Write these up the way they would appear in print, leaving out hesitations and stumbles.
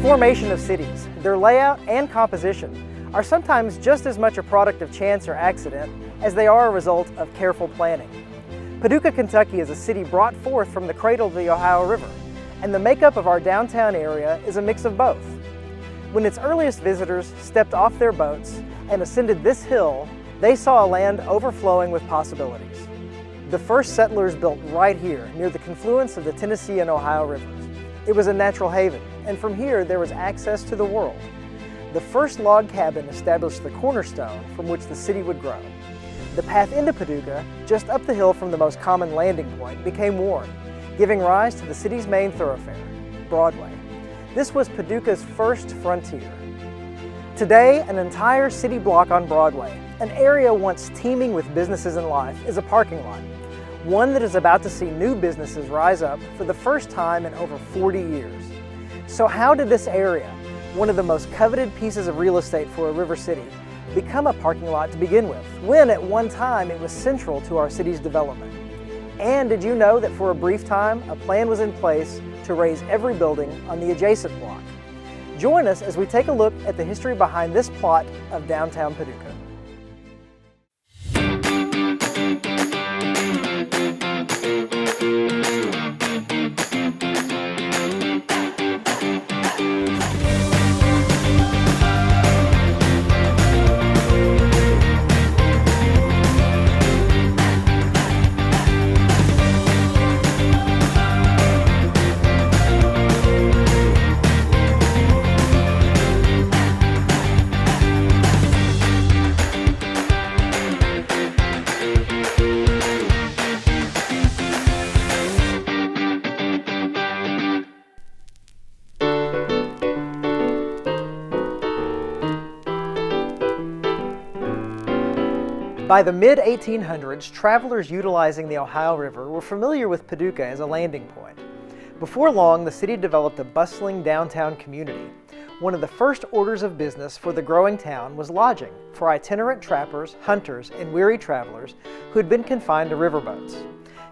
formation of cities, their layout and composition, are sometimes just as much a product of chance or accident as they are a result of careful planning. Paducah, Kentucky is a city brought forth from the cradle of the Ohio River, and the makeup of our downtown area is a mix of both. When its earliest visitors stepped off their boats and ascended this hill, they saw a land overflowing with possibilities. The first settlers built right here, near the confluence of the Tennessee and Ohio rivers. It was a natural haven, and from here there was access to the world. The first log cabin established the cornerstone from which the city would grow. The path into Paducah, just up the hill from the most common landing point, became worn, giving rise to the city's main thoroughfare, Broadway. This was Paducah's first frontier. Today, an entire city block on Broadway, an area once teeming with businesses and life, is a parking lot, one that is about to see new businesses rise up for the first time in over 40 years. So how did this area, one of the most coveted pieces of real estate for a river city, become a parking lot to begin with, when at one time it was central to our city's development? And did you know that for a brief time, a plan was in place to raise every building on the adjacent block? Join us as we take a look at the history behind this plot of downtown Paducah. By the mid-1800s, travelers utilizing the Ohio River were familiar with Paducah as a landing point. Before long, the city developed a bustling downtown community. One of the first orders of business for the growing town was lodging for itinerant trappers, hunters, and weary travelers who had been confined to riverboats.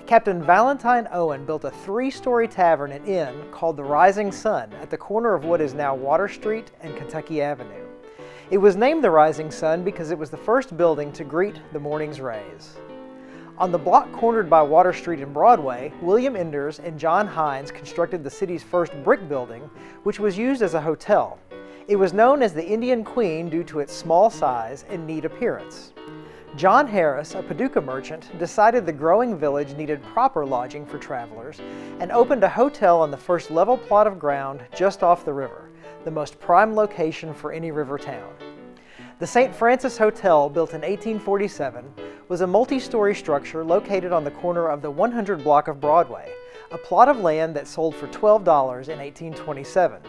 Captain Valentine Owen built a 3-story tavern and inn called the Rising Sun at the corner of what is now Water Street and Kentucky Avenue. It was named the Rising Sun because it was the first building to greet the morning's rays. On the block cornered by Water Street and Broadway, William Enders and John Hines constructed the city's first brick building, which was used as a hotel. It was known as the Indian Queen due to its small size and neat appearance. John Harris, a Paducah merchant, decided the growing village needed proper lodging for travelers and opened a hotel on the first level plot of ground just off the river, the most prime location for any river town. The St. Francis Hotel, built in 1847, was a multi-story structure located on the corner of the 100 block of Broadway, a plot of land that sold for $12 in 1827.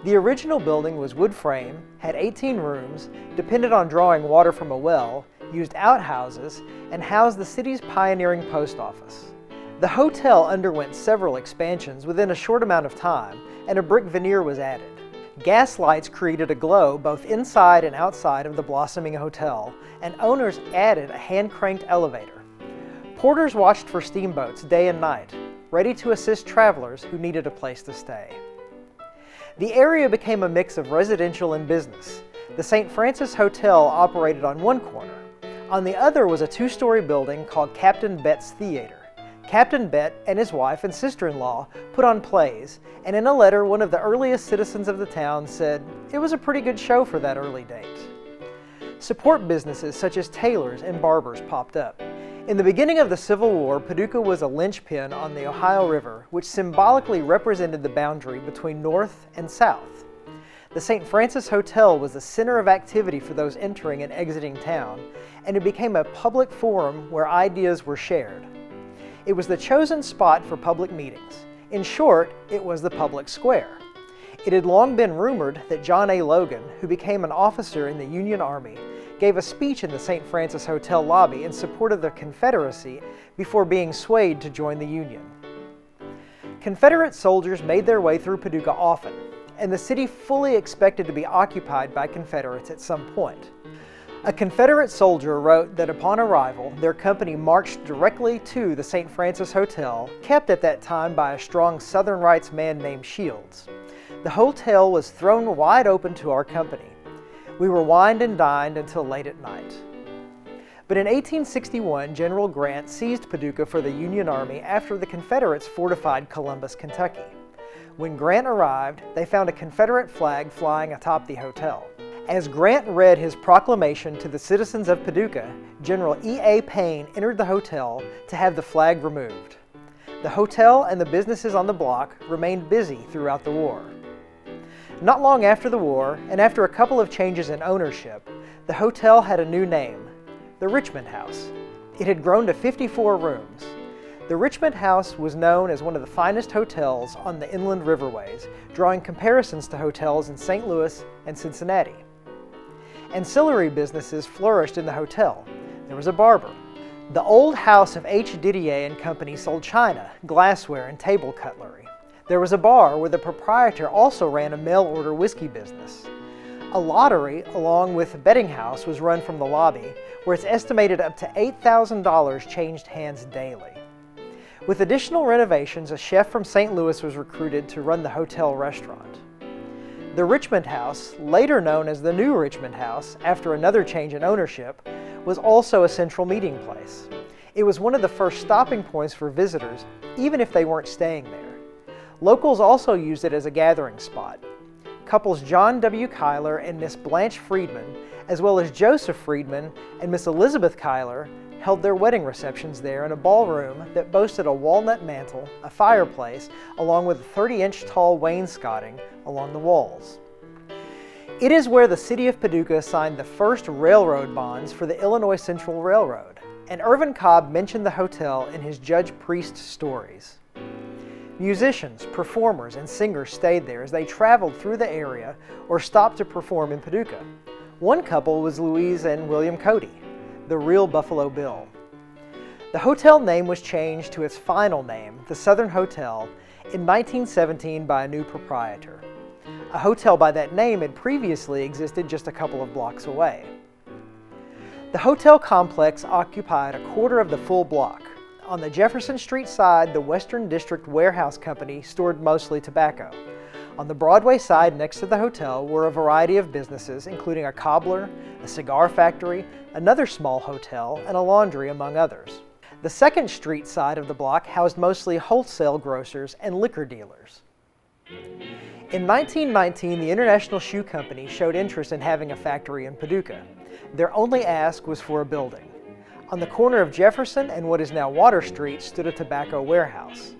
The original building was wood frame, had 18 rooms, depended on drawing water from a well, used outhouses, and housed the city's pioneering post office. The hotel underwent several expansions within a short amount of time, and a brick veneer was added. Gas lights created a glow both inside and outside of the blossoming hotel, and owners added a hand-cranked elevator. Porters watched for steamboats day and night, ready to assist travelers who needed a place to stay. The area became a mix of residential and business. The St. Francis Hotel operated on one corner. On the other was a 2-story building called Captain Bett's Theater. Captain Bett and his wife and sister-in-law put on plays, and in a letter one of the earliest citizens of the town said, "It was a pretty good show for that early date." Support businesses such as tailors and barbers popped up. In the beginning of the Civil War, Paducah was a linchpin on the Ohio River, which symbolically represented the boundary between North and South. The St. Francis Hotel was the center of activity for those entering and exiting town, and it became a public forum where ideas were shared. It was the chosen spot for public meetings. In short, it was the public square. It had long been rumored that John A. Logan, who became an officer in the Union Army, gave a speech in the St. Francis Hotel lobby in support of the Confederacy before being swayed to join the Union. Confederate soldiers made their way through Paducah often, and the city fully expected to be occupied by Confederates at some point. A Confederate soldier wrote that upon arrival, their company marched directly to the St. Francis Hotel, kept at that time by a strong Southern rights man named Shields. The hotel was thrown wide open to our company. We were wined and dined until late at night. But in 1861, General Grant seized Paducah for the Union Army after the Confederates fortified Columbus, Kentucky. When Grant arrived, they found a Confederate flag flying atop the hotel. As Grant read his proclamation to the citizens of Paducah, General E.A. Payne entered the hotel to have the flag removed. The hotel and the businesses on the block remained busy throughout the war. Not long after the war, and after a couple of changes in ownership, the hotel had a new name, the Richmond House. It had grown to 54 rooms. The Richmond House was known as one of the finest hotels on the inland riverways, drawing comparisons to hotels in St. Louis and Cincinnati. Ancillary businesses flourished in the hotel. There was a barber. The old house of H. Didier and Company sold china, glassware, and table cutlery. There was a bar where the proprietor also ran a mail-order whiskey business. A lottery, along with a betting house, was run from the lobby, where it's estimated up to $8,000 changed hands daily. With additional renovations, a chef from St. Louis was recruited to run the hotel restaurant. The Richmond House, later known as the New Richmond House after another change in ownership, was also a central meeting place. It was one of the first stopping points for visitors, even if they weren't staying there. Locals also used it as a gathering spot. Couples John W. Cuyler and Miss Blanche Friedman, as well as Joseph Friedman and Miss Elizabeth Cuyler, held their wedding receptions there in a ballroom that boasted a walnut mantel, a fireplace, along with a 30-inch tall wainscoting along the walls. It is where the city of Paducah signed the first railroad bonds for the Illinois Central Railroad, and Irvin Cobb mentioned the hotel in his Judge Priest stories. Musicians, performers, and singers stayed there as they traveled through the area or stopped to perform in Paducah. One couple was Louise and William Cody, the real Buffalo Bill. The hotel name was changed to its final name, the Southern Hotel, in 1917 by a new proprietor. A hotel by that name had previously existed just a couple of blocks away. The hotel complex occupied a quarter of the full block. On the Jefferson Street side, the Western District Warehouse Company stored mostly tobacco. On the Broadway side next to the hotel were a variety of businesses, including a cobbler, a cigar factory, another small hotel, and a laundry, among others. The Second Street side of the block housed mostly wholesale grocers and liquor dealers. In 1919, the International Shoe Company showed interest in having a factory in Paducah. Their only ask was for a building. On the corner of Jefferson and what is now Water Street stood a tobacco warehouse.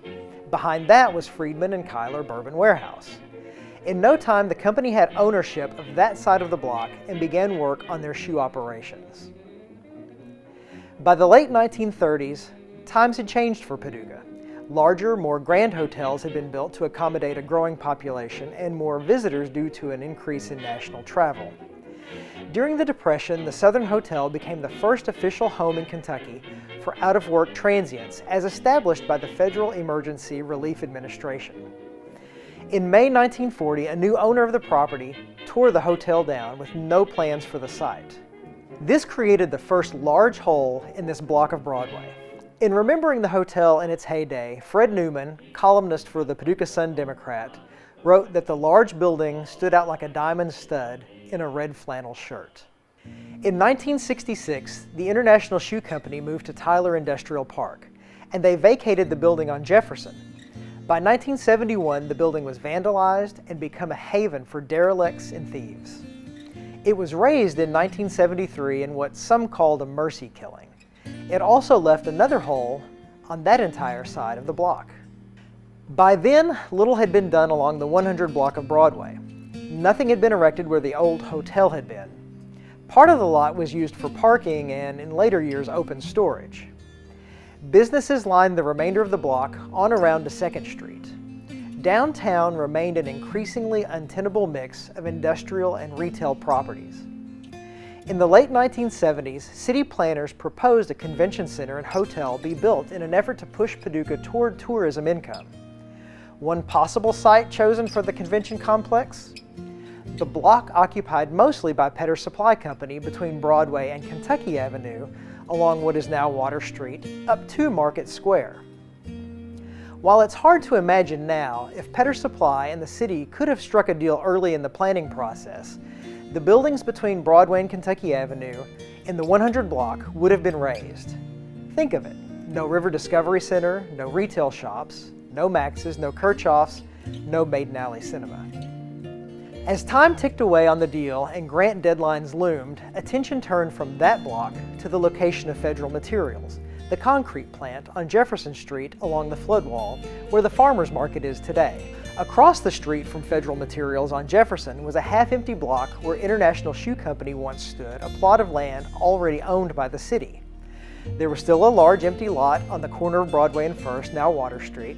Behind that was Friedman and Cuyler Bourbon Warehouse. In no time, the company had ownership of that side of the block and began work on their shoe operations. By the late 1930s, times had changed for Paducah. Larger, more grand hotels had been built to accommodate a growing population and more visitors due to an increase in national travel. During the Depression, the Southern Hotel became the first official home in Kentucky for out-of-work transients, as established by the Federal Emergency Relief Administration. In May 1940, a new owner of the property tore the hotel down with no plans for the site. This created the first large hole in this block of Broadway. In remembering the hotel in its heyday, Fred Newman, columnist for the Paducah Sun-Democrat, wrote that the large building stood out like a diamond stud in a red flannel shirt. In 1966, the International Shoe Company moved to Tyler Industrial Park, and they vacated the building on Jefferson. By 1971, the building was vandalized and became a haven for derelicts and thieves. It was razed in 1973 in what some called a mercy killing. It also left another hole on that entire side of the block. By then, little had been done along the 100 block of Broadway. Nothing had been erected where the old hotel had been. Part of the lot was used for parking and, in later years, open storage. Businesses lined the remainder of the block on around to 2nd Street. Downtown remained an increasingly untenable mix of industrial and retail properties. In the late 1970s, city planners proposed a convention center and hotel be built in an effort to push Paducah toward tourism income. One possible site chosen for the convention complex? The block occupied mostly by Petter Supply Company between Broadway and Kentucky Avenue, along what is now Water Street, up to Market Square. While it's hard to imagine now, if Pedder Supply and the city could have struck a deal early in the planning process, the buildings between Broadway and Kentucky Avenue in the 100 block would have been razed. Think of it. No River Discovery Center, no retail shops, no Max's, no Kirchhoff's, no Maiden Alley Cinema. As time ticked away on the deal and grant deadlines loomed, attention turned from that block to the location of Federal Materials, the concrete plant on Jefferson Street along the floodwall where the farmers market is today. Across the street from Federal Materials on Jefferson was a half-empty block where International Shoe Company once stood, a plot of land already owned by the city. There was still a large empty lot on the corner of Broadway and First, now Water Street,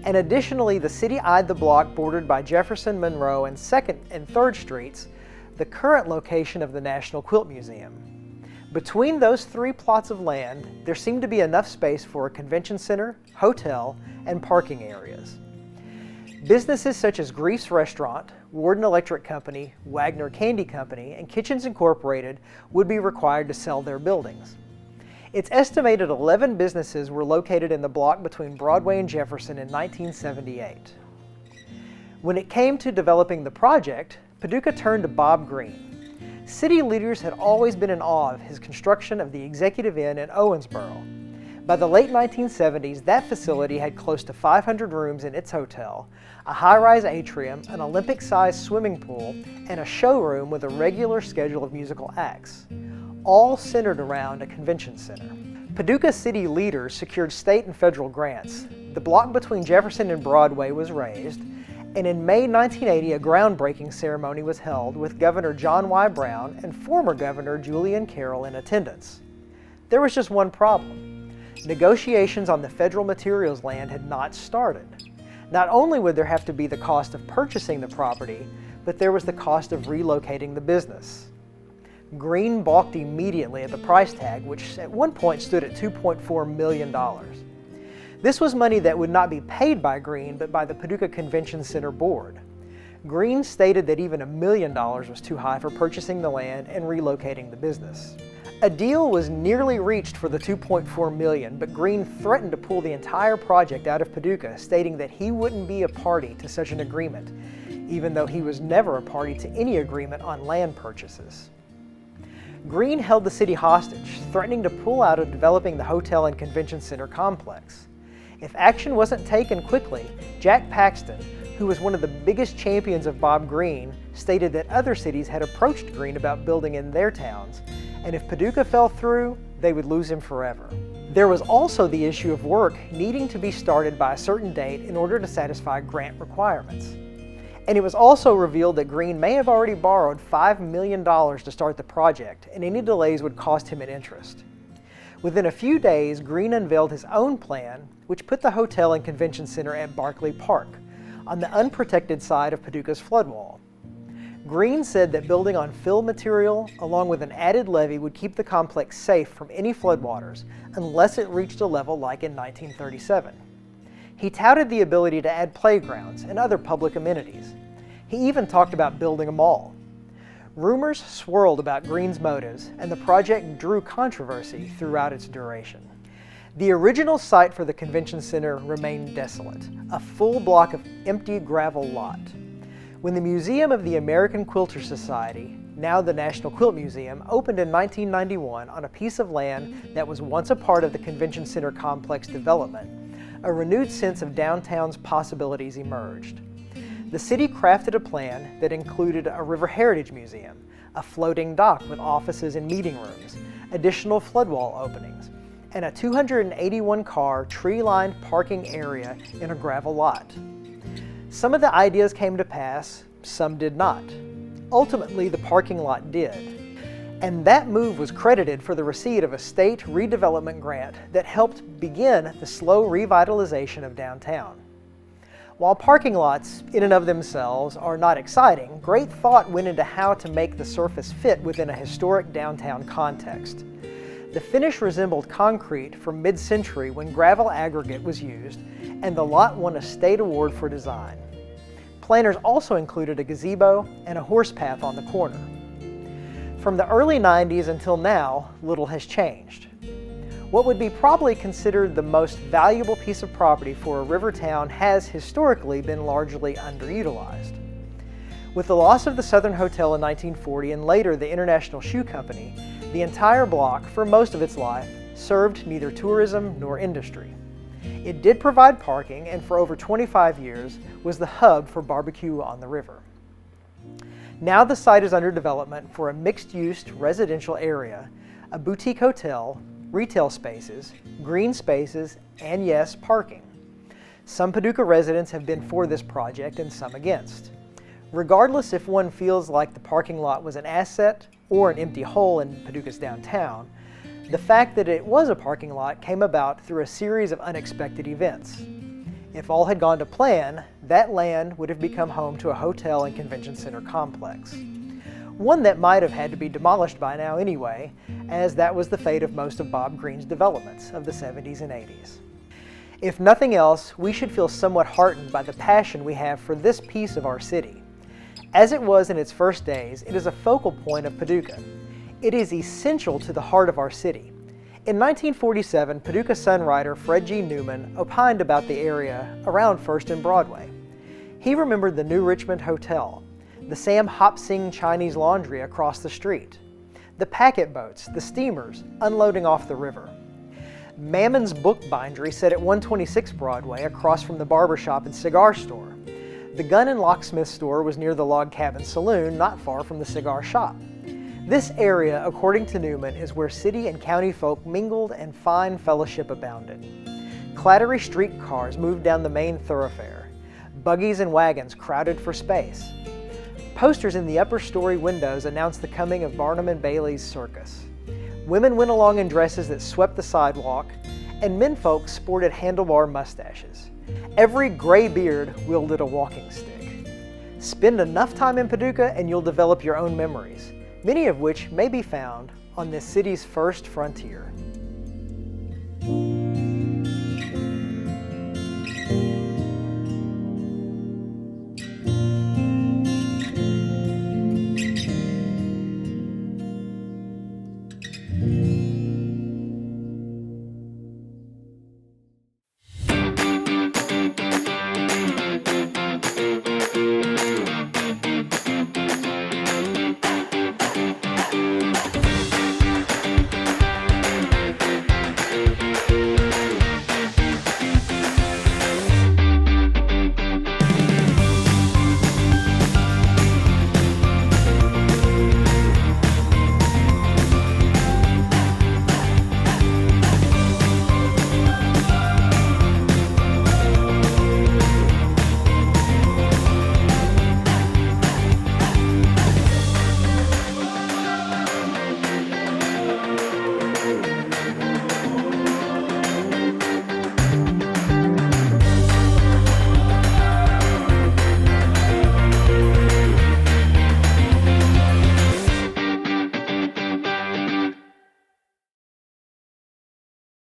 and additionally the city eyed the block bordered by Jefferson, Monroe, and 2nd and 3rd Streets, the current location of the National Quilt Museum. Between those three plots of land, there seemed to be enough space for a convention center, hotel, and parking areas. Businesses such as Grief's Restaurant, Warden Electric Company, Wagner Candy Company, and Kitchens Incorporated would be required to sell their buildings. It's estimated 11 businesses were located in the block between Broadway and Jefferson in 1978. When it came to developing the project, Paducah turned to Bob Green. City leaders had always been in awe of his construction of the Executive Inn in Owensboro. By the late 1970s, that facility had close to 500 rooms in its hotel, a high-rise atrium, an Olympic-sized swimming pool, and a showroom with a regular schedule of musical acts, all centered around a convention center. Paducah city leaders secured state and federal grants. The block between Jefferson and Broadway was raised, and in May 1980 a groundbreaking ceremony was held with Governor John Y. Brown and former Governor Julian Carroll in attendance. There was just one problem. Negotiations on the Federal Materials land had not started. Not only would there have to be the cost of purchasing the property, but there was the cost of relocating the business. Green balked immediately at the price tag, which at one point stood at $2.4 million. This was money that would not be paid by Green, but by the Paducah Convention Center Board. Green stated that even $1 million was too high for purchasing the land and relocating the business. A deal was nearly reached for the $2.4 million, but Green threatened to pull the entire project out of Paducah, stating that he wouldn't be a party to such an agreement, even though he was never a party to any agreement on land purchases. Green held the city hostage, threatening to pull out of developing the hotel and convention center complex. If action wasn't taken quickly, Jack Paxton, who was one of the biggest champions of Bob Green, stated that other cities had approached Green about building in their towns, and if Paducah fell through, they would lose him forever. There was also the issue of work needing to be started by a certain date in order to satisfy grant requirements. And it was also revealed that Green may have already borrowed $5 million to start the project, and any delays would cost him an interest. Within a few days, Green unveiled his own plan, which put the hotel and convention center at Barclay Park, on the unprotected side of Paducah's floodwall. Green said that building on fill material, along with an added levee, would keep the complex safe from any floodwaters, unless it reached a level like in 1937. He touted the ability to add playgrounds and other public amenities. He even talked about building a mall. Rumors swirled about Green's motives, and the project drew controversy throughout its duration. The original site for the convention center remained desolate, a full block of empty gravel lot. When the Museum of the American Quilter Society, now the National Quilt Museum, opened in 1991 on a piece of land that was once a part of the convention center complex development, a renewed sense of downtown's possibilities emerged. The city crafted a plan that included a river heritage museum, a floating dock with offices and meeting rooms, additional floodwall openings, and a 281-car tree-lined parking area in a gravel lot. Some of the ideas came to pass, some did not. Ultimately, the parking lot did. And that move was credited for the receipt of a state redevelopment grant that helped begin the slow revitalization of downtown. While parking lots, in and of themselves, are not exciting, great thought went into how to make the surface fit within a historic downtown context. The finish resembled concrete from mid-century when gravel aggregate was used, and the lot won a state award for design. Planners also included a gazebo and a horse path on the corner. From the early 90s until now, little has changed. What would be probably considered the most valuable piece of property for a river town has historically been largely underutilized. With the loss of the Southern Hotel in 1940 and later the International Shoe Company, the entire block, for most of its life, served neither tourism nor industry. It did provide parking and for over 25 years was the hub for barbecue on the river. Now the site is under development for a mixed-use residential area, a boutique hotel, retail spaces, green spaces, and yes, parking. Some Paducah residents have been for this project and some against. Regardless if one feels like the parking lot was an asset or an empty hole in Paducah's downtown, the fact that it was a parking lot came about through a series of unexpected events. If all had gone to plan, that land would have become home to a hotel and convention center complex. One that might have had to be demolished by now anyway, as that was the fate of most of Bob Green's developments of the 70s and 80s. If nothing else, we should feel somewhat heartened by the passion we have for this piece of our city. As it was in its first days, it is a focal point of Paducah. It is essential to the heart of our city. In 1947, Paducah Sun writer Fred G. Newman opined about the area around 1st and Broadway. He remembered the New Richmond Hotel, the Sam Hop-Sing Chinese Laundry across the street, the packet boats, the steamers unloading off the river. Mammon's Bookbindery set at 126 Broadway across from the barber shop and cigar store. The gun and locksmith store was near the Log Cabin Saloon, not far from the cigar shop. This area, according to Newman, is where city and county folk mingled and fine fellowship abounded. Clattery streetcars moved down the main thoroughfare. Buggies and wagons crowded for space. Posters in the upper story windows announced the coming of Barnum and Bailey's circus. Women went along in dresses that swept the sidewalk, and menfolk sported handlebar mustaches. Every gray beard wielded a walking stick. Spend enough time in Paducah and you'll develop your own memories, many of which may be found on this city's first frontier.